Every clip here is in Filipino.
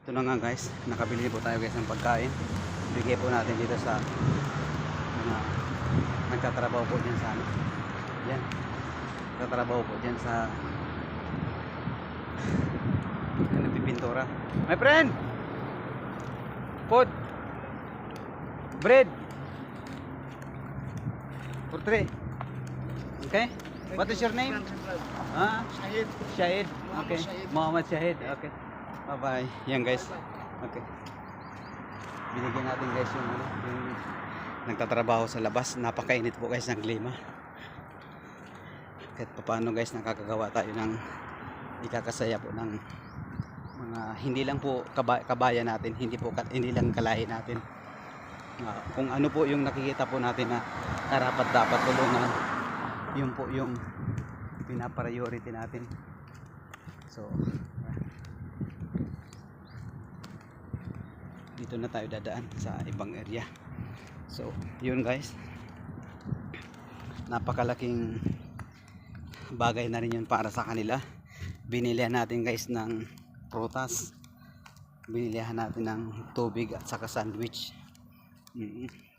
Ito na nga guys, nakabili po tayo guys ng pagkain. Bigay po natin dito sa mga nagtatrabaho po dyan sa ano. Yan. Nagtatrabaho po dyan sa nagpipintura. My friend! Food! Bread! For 3. Okay? What is your name? Shahid. Shahid. Okay. Shahid. Muhammad Shahid. Okay. Bye-bye. Yan guys. Okay. Binigyan natin guys yung nagtatrabaho sa labas. Napakainit po guys ng klima. Kahit paano guys nakakagawa tayo ng ikakasaya po ng mga hindi lang po kabayan natin, hindi lang kalahi natin. Kung ano po yung nakikita po natin na karapat dapat tulungan, yun po yung pinapriority natin. So dito na tayo dadaan sa ibang area. So yun guys, napakalaking bagay na rin yun para sa kanila. Binilihan natin guys ng prutas, binilihan natin ng tubig at saka sandwich.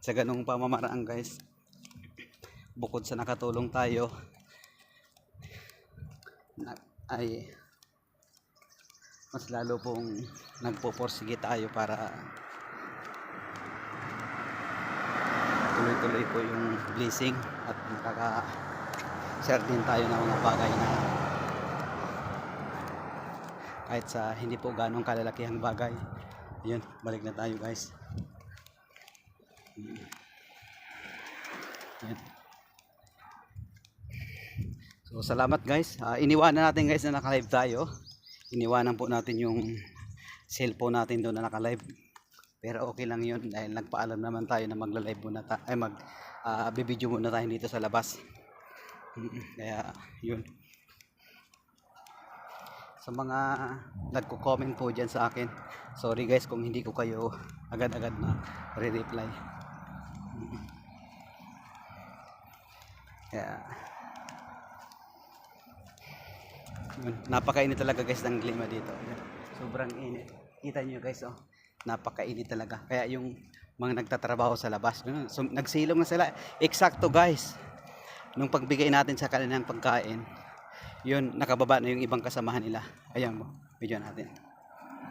Sa ganung pamamaraan guys, bukod sa nakatulong tayo ay mas lalo pong nagpupursige tayo para tuloy-tuloy po yung blessing at makaka-share din tayo ng mga bagay na kahit sa hindi po ganong kalalakihang bagay. Yun, balik na tayo guys. Yan. So salamat guys. Iniwanan natin guys na naka-live tayo. Iniwanan po natin yung cellphone natin doon na naka-live. Pero okay lang yun dahil nagpaalam naman tayo na magla-live muna bibidyo muna tayo dito sa labas. Kaya yun. Sa mga nagko-comment po dyan sa akin, sorry guys kung hindi ko kayo agad-agad na re-reply. Kaya yun, napakainit talaga guys ng klima dito. Sobrang init. Kita nyo guys, oh, napakainit talaga. Kaya yung mga nagtatrabaho sa labas, nagsilong na sila. Eksakto guys. Nung pagbigay natin sa kanilang pagkain, yun, nakababa na yung ibang kasamahan nila. Ayan mo, video natin.